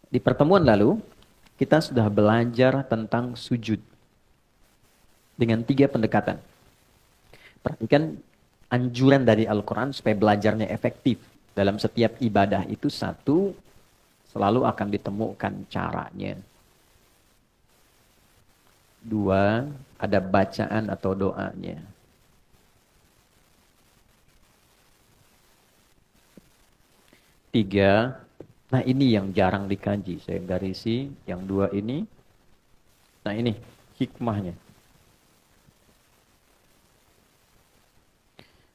Di pertemuan lalu, kita sudah belajar tentang sujud dengan 3 pendekatan. Perhatikan anjuran dari Al-Quran supaya belajarnya efektif. Dalam setiap ibadah itu satu, selalu akan ditemukan caranya. Dua, ada bacaan atau doanya. Tiga, nah ini yang jarang dikaji. Saya garisi yang dua ini. Nah ini hikmahnya.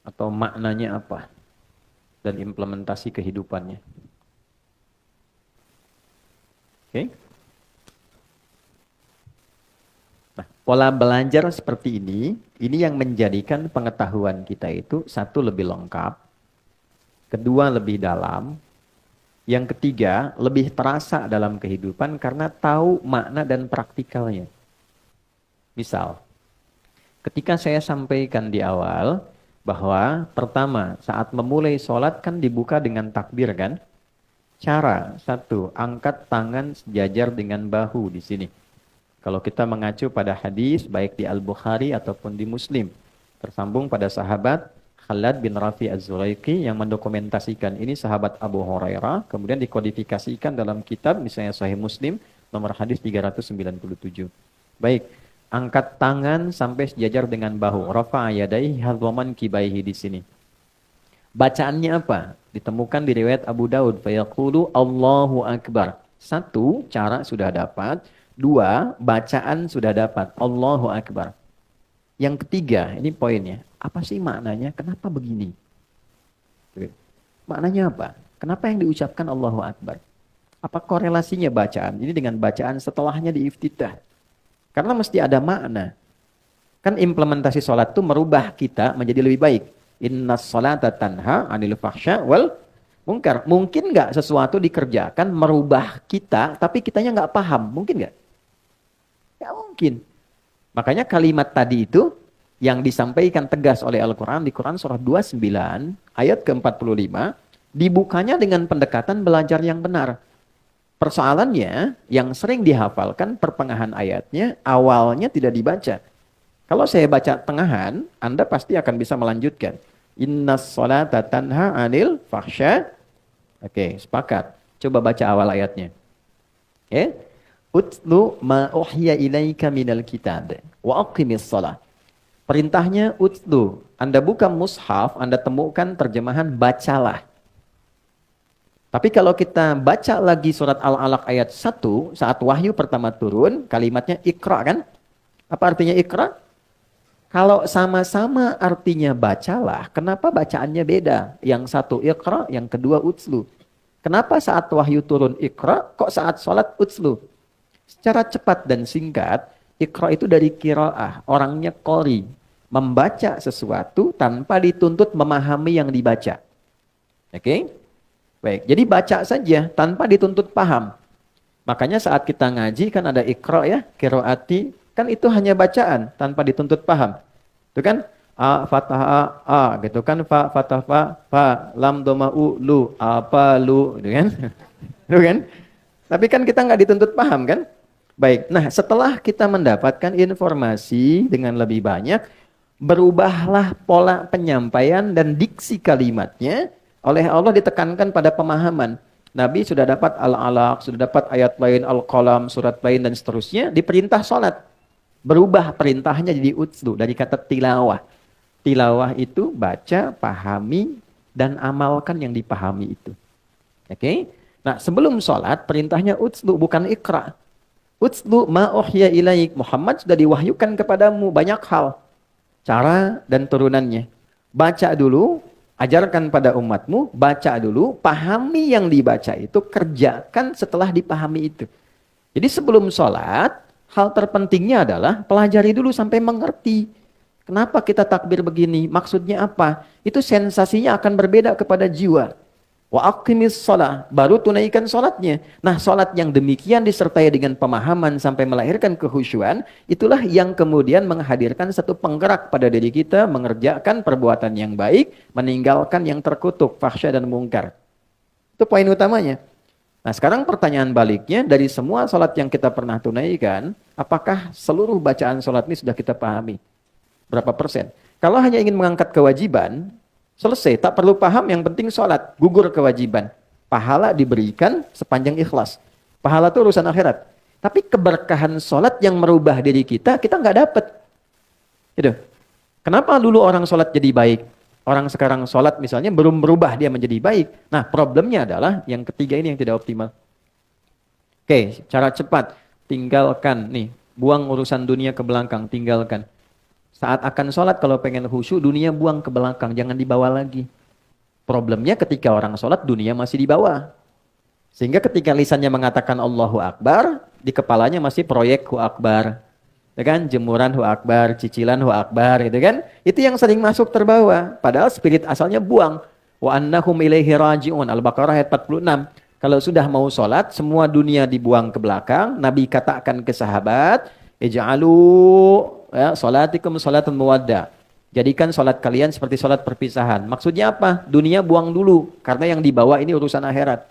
Atau maknanya apa. Dan implementasi kehidupannya. Oke. Nah, pola belajar seperti ini yang menjadikan pengetahuan kita itu satu lebih lengkap, kedua lebih dalam, yang ketiga lebih terasa dalam kehidupan karena tahu makna dan praktikalnya. Misal, ketika saya sampaikan di awal bahwa pertama saat memulai sholat kan dibuka dengan takbir kan? Cara satu, angkat tangan sejajar dengan bahu di sini. Kalau kita mengacu pada hadis baik di Al-Bukhari ataupun di Muslim, tersambung pada sahabat Khalad bin Rafi Az-Zulaiki yang mendokumentasikan ini sahabat Abu Hurairah, kemudian dikodifikasikan dalam kitab misalnya Sahih Muslim nomor hadis 397. Baik, angkat tangan sampai sejajar dengan bahu. Rafa'a yadaihi hadwaman kibaihi di sini. Bacaannya apa? Ditemukan di riwayat Abu Daud. Fayaqulu Allahu Akbar. Satu, cara sudah dapat. Dua, bacaan sudah dapat. Allahu Akbar. Yang ketiga, ini poinnya. Apa sih maknanya? Kenapa begini? Maknanya apa? Kenapa yang diucapkan Allahu Akbar? Apa korelasinya bacaan ini dengan bacaan setelahnya di iftitah? Karena mesti ada makna. Kan implementasi sholat itu merubah kita menjadi lebih baik. Inna sholata tanha anil fahsya wal munkar. Mungkin nggak sesuatu dikerjakan merubah kita, tapi kitanya nggak paham. Mungkin nggak? Nggak mungkin. Makanya kalimat tadi itu yang disampaikan tegas oleh Al-Quran di Quran surah 29 ayat ke-45 dibukanya dengan pendekatan belajar yang benar. Persoalannya yang sering dihafalkan pertengahan ayatnya awalnya tidak dibaca. Kalau saya baca tengahan, Anda pasti akan bisa melanjutkan. Inna sholata tanha anil fahsya. Oke, sepakat. Coba baca awal ayatnya. Oke. Utlu ma uhya ilaika minal kitab wa aqimis shalah. Perintahnya utlu. Anda buka mushaf, Anda temukan terjemahan bacalah. Tapi kalau kita baca lagi surat Al-Alaq ayat 1, saat wahyu pertama turun, kalimatnya ikra kan? Apa artinya ikra? Kalau sama-sama artinya bacalah, kenapa bacaannya beda? Yang satu ikra, yang kedua utslu. Kenapa saat wahyu turun ikra, kok saat sholat utslu? Secara cepat dan singkat, ikra itu dari qiraah, orangnya qori. Membaca sesuatu tanpa dituntut memahami yang dibaca. Oke? Baik, jadi baca saja tanpa dituntut paham. Makanya saat kita ngaji kan ada ikra ya, qiraati, kan itu hanya bacaan tanpa dituntut paham. Itu kan a fathah a gitu kan fa fathah fa lam dhamma u lu apa lu gitu kan. Itu kan? Tapi kan kita nggak dituntut paham kan? Baik. Nah, setelah kita mendapatkan informasi dengan lebih banyak, berubahlah pola penyampaian dan diksi kalimatnya oleh Allah ditekankan pada pemahaman. Nabi sudah dapat Al-Alaq, sudah dapat ayat lain, Al-Qalam, surat lain dan seterusnya, diperintah sholat. Berubah perintahnya jadi utslu dari kata tilawah. Tilawah itu baca, pahami, dan amalkan yang dipahami itu. Oke? Nah, sebelum sholat, perintahnya utslu, bukan ikra. Utslu ma uhya ilaik. Muhammad sudah diwahyukan kepadamu banyak hal. Cara dan turunannya. Baca dulu, ajarkan pada umatmu, baca dulu, pahami yang dibaca itu, kerjakan setelah dipahami itu. Jadi sebelum sholat, hal terpentingnya adalah pelajari dulu sampai mengerti. Kenapa kita takbir begini? Maksudnya apa? Itu sensasinya akan berbeda kepada jiwa. Wa aqimis shalah, baru tunaikan sholatnya. Nah, sholat yang demikian disertai dengan pemahaman sampai melahirkan kehusyuan, itulah yang kemudian menghadirkan satu penggerak pada diri kita mengerjakan perbuatan yang baik, meninggalkan yang terkutuk, fahsya dan mungkar. Itu poin utamanya. Nah sekarang pertanyaan baliknya, dari semua sholat yang kita pernah tunaikan, apakah seluruh bacaan sholat ini sudah kita pahami? Berapa persen? Kalau hanya ingin mengangkat kewajiban, selesai, tak perlu paham, yang penting sholat, gugur kewajiban. Pahala diberikan sepanjang ikhlas. Pahala itu urusan akhirat. Tapi keberkahan sholat yang merubah diri kita nggak dapat. Gitu. Kenapa dulu orang sholat jadi baik? Orang sekarang sholat misalnya belum berubah dia menjadi baik. Nah problemnya adalah yang ketiga ini yang tidak optimal. Oke, cara cepat. Tinggalkan nih. Buang urusan dunia ke belakang. Tinggalkan. Saat akan sholat kalau pengen khusyuk, dunia buang ke belakang. Jangan dibawa lagi. Problemnya ketika orang sholat, dunia masih dibawa. Sehingga ketika lisannya mengatakan Allahu Akbar, di kepalanya masih proyek Hu Akbar. Ya kan? Jemuran Hu Akbar, cicilan Hu Akbar, gitu kan? Itu yang sering masuk terbawa. Padahal spirit asalnya buang. Wa annahum ilaihi raji'un. Al-Baqarah ayat 46. Kalau sudah mau sholat, semua dunia dibuang ke belakang. Nabi katakan ke sahabat, ij'alu ya, sholatikum sholatun muwadda. Jadikan sholat kalian seperti sholat perpisahan. Maksudnya apa? Dunia buang dulu. Karena yang dibawa ini urusan akhirat.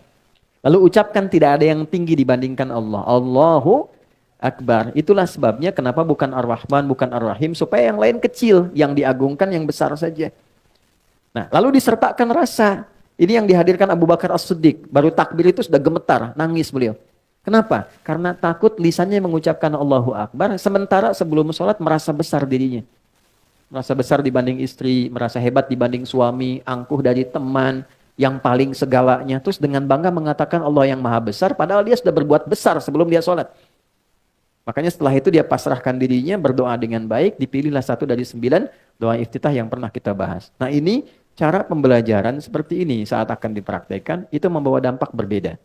Lalu ucapkan tidak ada yang tinggi dibandingkan Allah. Allahu Akbar. Itulah sebabnya kenapa bukan Ar-Rahman, bukan Ar-Rahim. Supaya yang lain kecil, yang diagungkan yang besar saja. Nah, lalu disertakan rasa. Ini yang dihadirkan Abu Bakar As-Siddiq. Baru takbir itu sudah gemetar, nangis beliau. Kenapa? Karena takut lisannya mengucapkan Allahu Akbar. Sementara sebelum sholat merasa besar dirinya. Merasa besar dibanding istri, merasa hebat dibanding suami, angkuh dari teman, yang paling segalanya. Terus dengan bangga mengatakan Allah yang maha besar, padahal dia sudah berbuat besar sebelum dia sholat. Makanya setelah itu dia pasrahkan dirinya, berdoa dengan baik, dipilihlah satu dari 9 doa iftitah yang pernah kita bahas. Nah ini cara pembelajaran seperti ini saat akan dipraktekkan, itu membawa dampak berbeda.